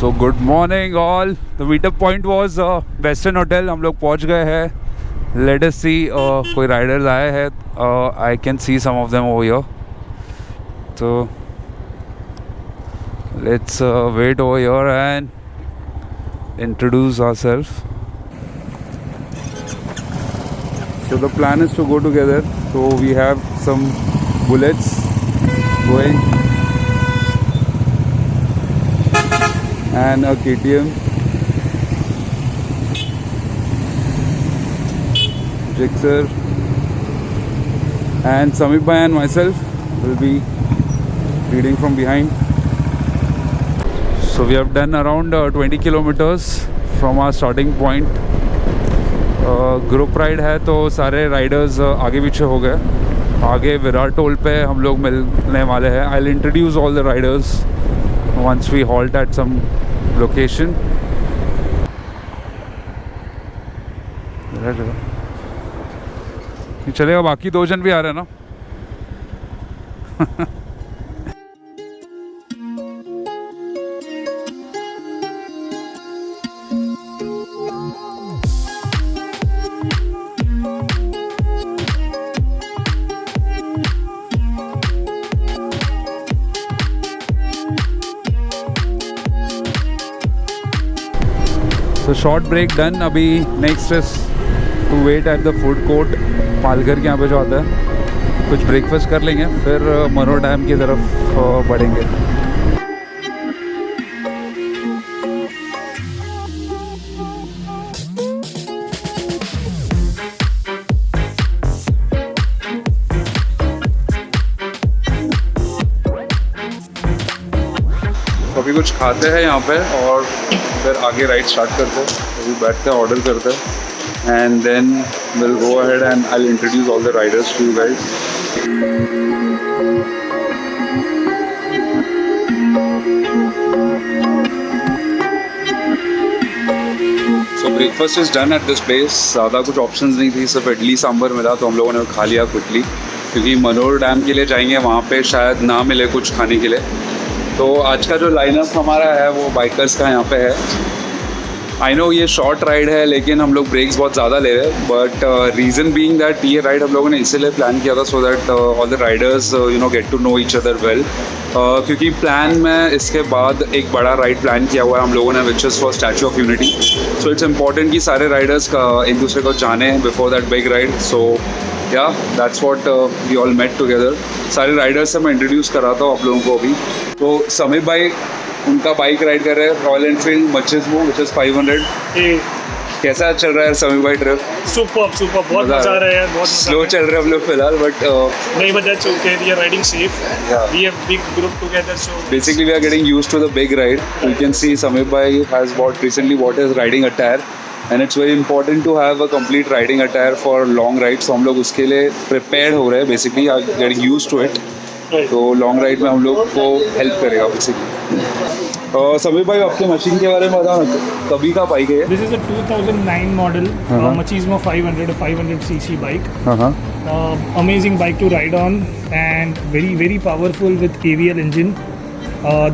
So good morning all. The meetup point was western hotel. हम लोग पहुंच गए हैं. लेट अस सी कोई राइडर्स आए हैं. I can see some of them over here. तो let's wait over here and introduce ourselves. So the plan is to go together. So we have some bullets going and a KTM, Jixer, and Samit bhai and myself will be leading from behind. So we have done around 20 kilometers from our starting point. Group ride है तो सारे Riders आगे पीछे हो गए. आगे Virar toll पे हम लोग मिलने वाले हैं. I will introduce all the riders once we halt at some location. चलेगा. बाकी 2 जन भी आ रहे हैं ना. तो शॉर्ट ब्रेक डन. अभी next is to wait at the food court Palghar के यहाँ पे जो आता है. कुछ ब्रेकफास्ट कर लेंगे फिर मनोर डैम की तरफ बढ़ेंगे. अभी कुछ खाते हैं यहाँ पे और फिर आगे राइड स्टार्ट करते हैं. अभी बैठते हैं, ऑर्डर करते हैं and then will go ahead and I will introduce all the riders to you guys. So breakfast is done at this place. ज़्यादा कुछ ऑप्शंस नहीं थी, सिर्फ इडली सांभर मिला तो हम लोगों ने खा लिया क्विकली, क्योंकि मनोर डैम के लिए जाएंगे, वहाँ पे शायद ना मिले कुछ खाने के लिए. तो आज का जो लाइनअप हमारा है वो बाइकर्स का यहाँ पे है. आई नो ये शॉर्ट राइड है लेकिन हम लोग ब्रेक्स बहुत ज़्यादा ले रहे हैं. बट रीज़न बीइंग दैट ये राइड हम लोगों ने इसीलिए प्लान किया था so that all the riders get to know each other well. क्योंकि प्लान में इसके बाद एक बड़ा राइड प्लान किया हुआ है हम लोगों ने, which is for statue of unity. So it's important कि सारे राइडर्स का एक दूसरे को जाने before that big ride. So yeah that's what we all met together. सारे राइडर्स से मैं इंट्रोड्यूस कराता हूँ आप लोगों को अभी. तो समीर भाई उनका बाइक राइड कर रहे हैं रॉयल एनफील्ड मचिज़मो विच इज़ 500. कैसा चल रहा है समीर भाई ट्रिप? सुपर बहुत मजा आ रहा है यार. बहुत स्लो चल रहे हैं हम लोग फिलहाल बट नहीं बता चुके. We are riding safe. We have big group together. So basically we are getting used to the big ride. You can see Sameer भाई has bought recently bought his riding attire and it's very important to have a complete riding attire for long ride. तो हम लोग उसके लिए prepared हो रहे हैं. Basically are getting used to it. तो लॉन्ग राइड में हम लोग को हेल्प करेगा बेसिकली. समीर भाई आपके मशीन के बारे में बताओ ना. कभी का बाइक है? This is a 2009 model Machismo 500 cc bike. Amazing bike to ride on and very powerful with KVL engine.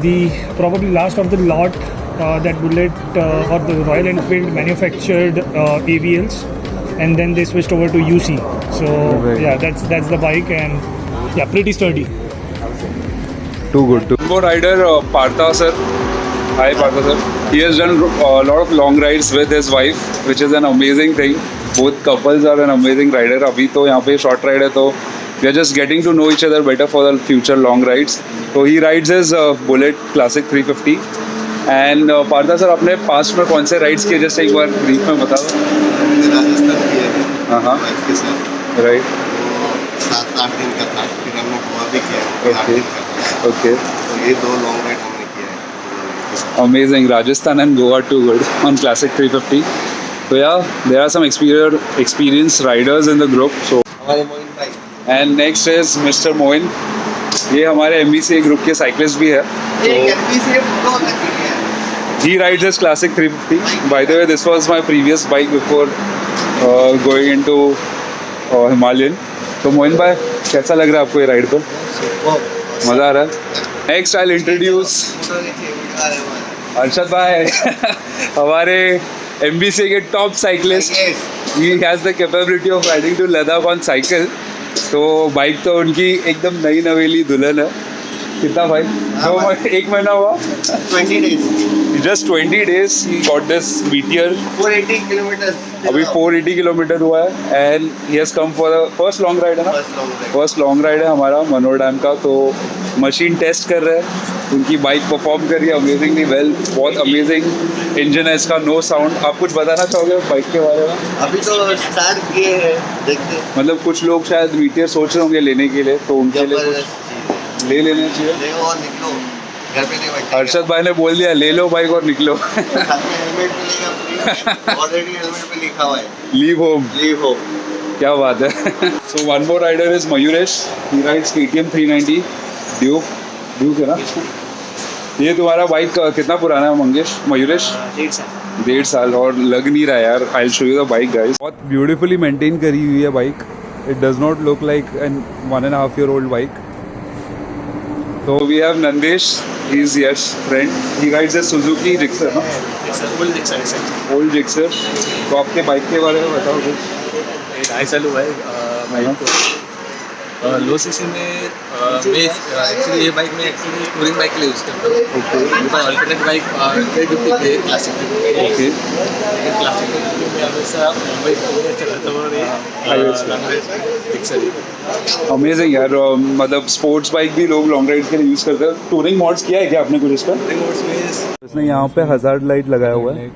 The probably last of the lot that Bullet or the Royal Enfield manufactured AVLs and then they switched over to UC. So yeah, that's the bike and yeah, pretty sturdy. Too good. More rider Partha sir. Hi Partha sir. He has done a lot of long rides with his wife, which is an amazing thing. Both couples are an amazing rider. अभी तो यहाँ पे short ride है तो we are just getting to know each other better for the future long rides. So he rides his Bullet Classic 350. And Partha sir आपने past में कौन से राइड्स किए जैसे एक बार ब्रीफ में बताओ. राजस्थान किए हैं वाइफ के साथ. राइट. 7-8 दिन का था. फिर हमने गोवा भी किया. ओके. तो ये 2 लॉन्ग राइड हमने किया है. Amazing. Rajasthan and Goa too good on Classic 350. So yeah, there are some experienced riders in the group. So हमारे मोइन भाई. And next is Mr. Moin. ये हमारे MBCA ग्रुप के साइकिलिस्ट भी है. He rides his Classic 350. By the way, this was my previous bike before going into Himalayan. तो मोइन भाई कैसा लग रहा है आपको ये राइड पर? मज़ा आ रहा है. Next I will introduce Arshad bhai हमारे MBC के top cyclist, he has the capability of riding to Ladakh on cycle. तो बाइक तो उनकी एकदम नई नवेली दुल्हन है। कितना भाई? एक महीना हुआ? 20 days. Just 20 days he got this meteor. 480 kilometers. अभी 480 किलोमीटर हुआ है and he has come for the first long ride है ना? First long ride. First long ride है हमारा मनोर डैम का। तो मशीन टेस्ट कर रहे हैं, उनकी बाइक परफॉर्म कर रही है अमेजिंगली वेल। बहुत अमेजिंग इंजन है इसका, नो साउंड। आप कुछ बताना चाहोगे बाइक के बारे में? अभी तो स्टार्ट किए हैं, देखते हैं। मतलब कुछ लोग शायद मीटियर सोच रहे होंगे लेने के लिए, तो उनके लिए जबरदस्त कुछ ले लेना चाहिए। ले और निकलो, घर पे नहीं बैठे। अर्शद भाई ने बोल दिया ले लो बाइक और निकलो। साथ में हेलमेट मिलेगा फ्री, ऑलरेडी हेलमेट पे लिखा हुआ है लीव होम। लीव हो। क्या बात है। So one more rider is Mayuresh, he rides KTM 390 duke है ना? ये तुम्हारा बाइक कितना पुराना है मंगेश? मयूरेश 1.5 साल और लग नहीं रहा यार। I will show you the bike guys. बहुत ब्यूटीफुली मेंटेन करी हुई है bike. It does not look like an 1.5 year old bike. तो we have Nandesh, he is Yash friend, he rides a Suzuki Gixxer ना? Old Gixxer. तो आपके bike के बारे में बताओ कुछ। 2.5 साल हुआ है बाइक को। लो सीसी में मैं एक्चुअली ये बाइक में एक्चुअली टूरिंग बाइक के लिए यूज़ करता हूँ। मेरे अल्टरनेट बाइक 350 थे क्लासिक। ओके। लेकिन क्लासिक में हमेशा मुंबई चलाता हूँ और ये अमेजिंग यार। मतलब स्पोर्ट्स बाइक भी लोग लॉन्ग राइड के लिए यूज़ करते हैं। टूरिंग मॉड्स किया है क्या आपने कुछ इसका? इसने यहाँ पे हज़ार्ड लाइट लगाया हुआ है,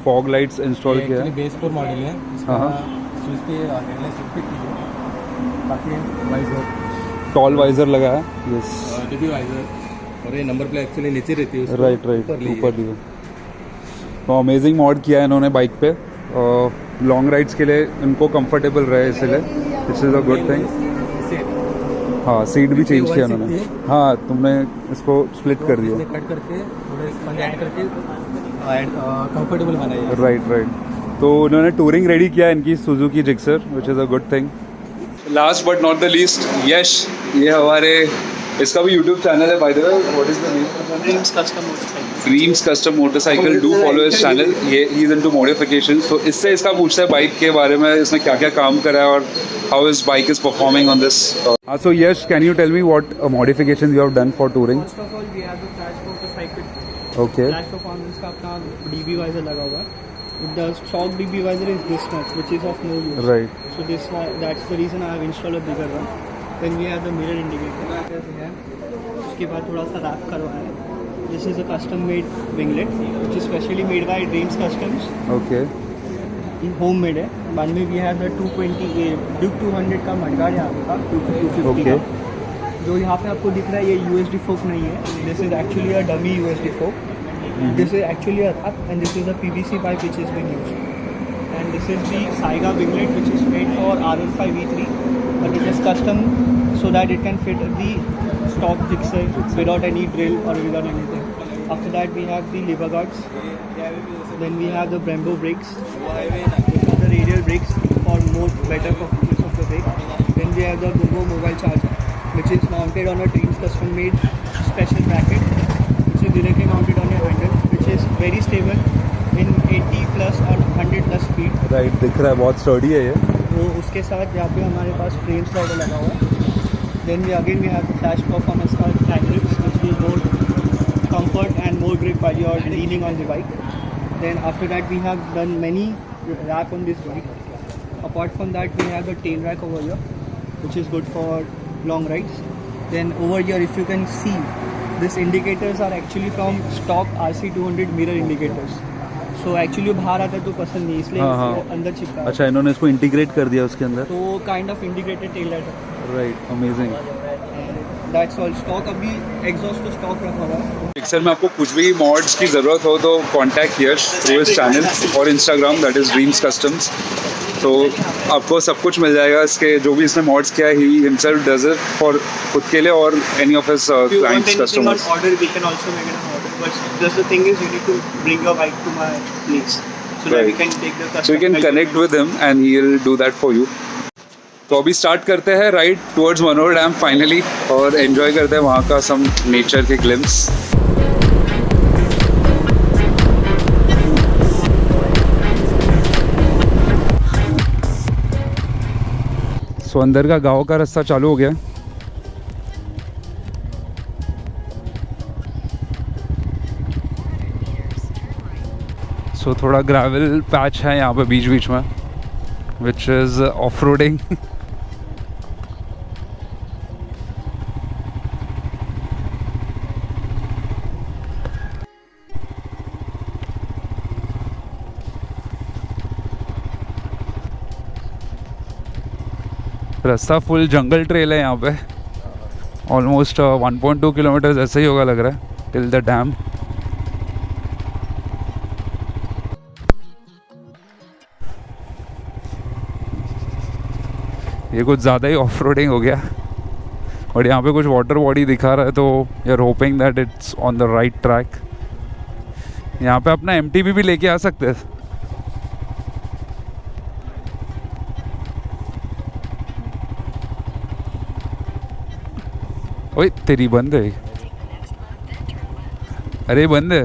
फॉग लाइट्स इंस्टॉल किया है। बेस 4 मॉडल है। हाँ। स्विच पे हेडलाइट स्विच पे की है। बाकी वाइजर, टॉल वाइजर लगा है। Yes, DP visor. और ये नंबर प्लेट एक्चुअली नीचे रहती है, उसको राइट ऊपर दिया। तो अमेजिंग मॉड किया है इन्होंने बाइक पे। लॉन्ग राइड्स के लिए इनको कंफर्टेबल रहे इसलिए this is a good thing. हाँ, सीट भी चेंज किया उन्होंने। हाँ, तुमने इसको स्प्लिट कर दिया। कट करके थोड़े स्पंज ऐड करके कंफर्टेबल बनाया। राइट। तो उन्होंने टूरिंग रेडी किया है इनकी Suzuki Gixxer, which is a good thing. Last but not the least, Yash. ये हमारे, इसका भी यूट्यूब चैनल है by the way. What is the name? Dreams custom motorcycle. Do follow his channel. ये ही इज इनटू मॉडिफिकेशन। तो इससे इसका पूछता है बाइक के बारे में, इसने क्या क्या काम करा है और how is bike is performing on this. So Yash, can you tell me what modifications you have done for touring? First of all, we have the Flash motorcycle. Okay. Flash performance का अपना DB visor लगा हुआ है. The stock DB visor is this much, which is of no use. Right. So that's the reason I have installed a bigger one. Then we have the mirror indicator. उसके बाद थोड़ा सा rap करवाया है. This is a custom made winglet, which is specially made by Dreams Customs. Okay. Homemade है. बाद में we have the 220 Duke 200 का मडगार्ड है आपका 250 Okay. का. जो यहाँ पे आपको दिख रहा है ये USD fork नहीं है. This is actually a dummy USD fork. This is actually a wrap, and this is a PVC pipe which is being used. And this is the Saiga winglet which is made for R15 V3, but it is custom so that it can fit the stock jigsaw without any drill or without anything. After that we have the lever guards. Then we have the Brembo brakes. These are the radial brakes for more better performance of the brake. Then we have the Gumbo mobile charger, which is mounted on a Dreams custom made special bracket, which is directly mounted on your handle, which is very stable in 80 plus or 100 plus speed. Right, दिख रहा है बहुत sturdy है ये। तो उसके साथ यहाँ पे हमारे पास फ्रेम स्लाइडर लगा हुआ है. Then we have the Flash performance का hand grips, which will more comfort and more grip while you are leaning on the bike. Then after that we have done many wrap on this bike. Apart from that we have the tail rack over here, which is good for long rides. Then over here if you can see, these indicators are actually from stock RC200 mirror indicators. So actually बाहर आता है तो पसंद नहीं, इसलिए हाँ. इसको अंदर चिपका है. अच्छा, इन्होंने इसको इंटीग्रेट कर दिया उसके अंदर। तो kind of integrated tail light है. Right, amazing. That's all. Stock अभी एग्जॉस्ट तो स्टॉक रखा हुआ है. पिक्चर में आपको कुछ भी मॉड्स की ज़रूरत हो तो कॉन्टैक्ट यश थ्रू हिज चैनल और Instagram, that is dreams customs. तो आपको सब कुछ मिल जाएगा इसके, जो भी इसने मॉड्स किया है। He himself does it for खुद के लिए और any of his clients, customers. order, we can also make it an order. But just the thing is, you need to bring your bike to my place so that we can take the custom. So you can connect with him and he'll do that for you. तो अभी start करते हैं ride towards Manor dam finally, और enjoy करते हैं वहाँ का सम nature के ग्लिम्स। तो अंदर का गांव का रास्ता चालू हो गया। सो थोड़ा ग्रेवल पैच है यहाँ पे बीच बीच में, विच इज़ ऑफ रोडिंग। रास्ता फुल जंगल ट्रेल है यहाँ पे, ऑलमोस्ट 1.2 किलोमीटर ऐसा ही होगा लग रहा है टिल द डैम। ये कुछ ज़्यादा ही ऑफ रोडिंग हो गया, और यहाँ पे कुछ वाटर बॉडी दिखा रहा है, तो you are hoping that it's on the right track. यहाँ पे अपना MTB भी लेके आ सकते हैं। ओए तेरी बंद है, अरे बंद है।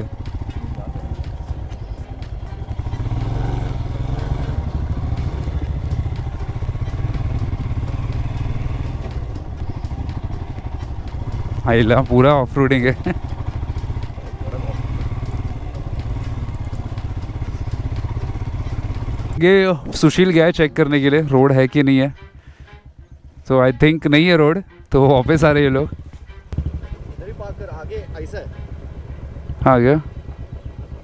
आइला पूरा ऑफ रोडिंग है। ये सुशील गया है चेक करने के लिए रोड है कि नहीं है, तो आई थिंक नहीं है रोड, तो वापस आ रहे ये लोग। आगे ऐसा है, आ गया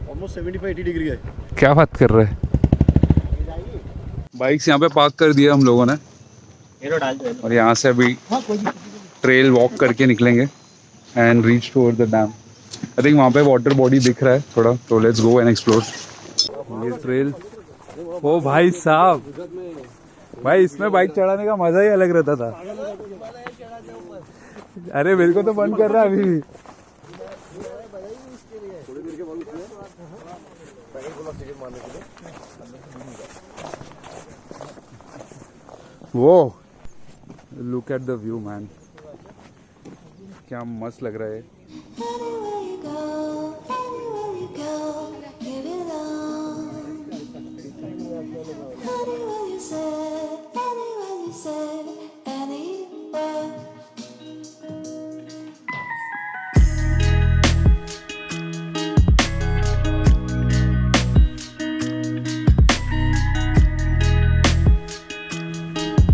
ऑलमोस्ट 75-80 डिग्री है। क्या बात कर रहे हैं। बाइक्स यहाँ पे पार्क कर दिया हम लोगों ने, और यहाँ से अभी ट्रेल वॉक करके निकलेंगे and reach toward the dam. I think वहाँ पे वाटर बॉडी दिख रहा है थोड़ा, तो लेट्स गो एंड एक्सप्लोर ये ट्रेल। ओ भाई साहब, भाई इसमें बाइक चढ़ाने का मजा ही अलग रहता था। अरे मेरे को तो बंद कर रहा है अभी भी। वो look at the view man, क्या मस्त लग रहा है। Anywhere you go, anywhere you go, give it all. Anywhere you say, anywhere.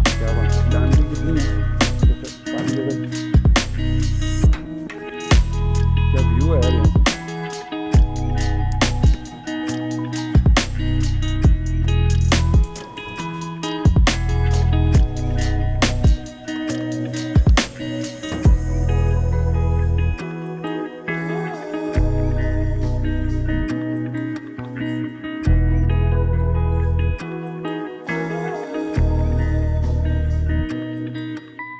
क्या बात, डांस भी कितनी है, पानी लेवल, क्या व्यू है यार यहाँ पे।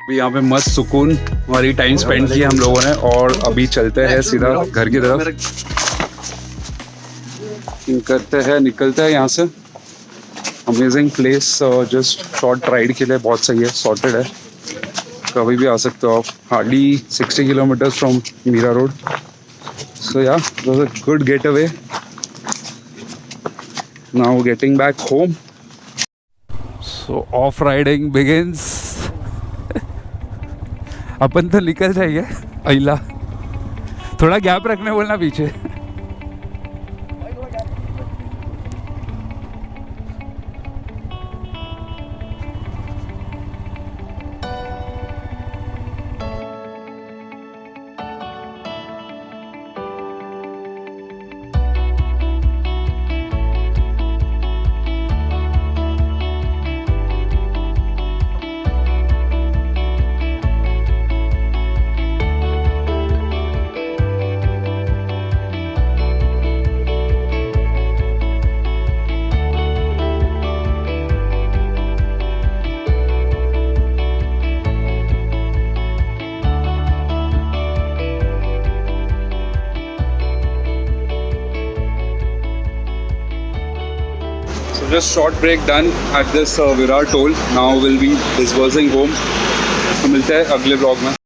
अभी यहाँ पे मस्त सुकून वाली टाइम स्पेंड किया हम लोगों ने, और अभी चलते हैं सीधा घर की तरफ, करते हैं निकलते हैं यहाँ से। Amazing place, just short ride के लिए बहुत सही है, सॉर्टेड है, कभी भी आ सकते हो आप। Hardly 60 kilometre from Mira Road, so या it was a good get away. Now getting back home, so off riding begins. अपन तो निकल जाएंगे, अइला थोड़ा गैप रखने बोलना पीछे। Just short break done at this Virar toll. Now we'll be dispersing home. तो मिलते हैं अगले ब्लॉग में।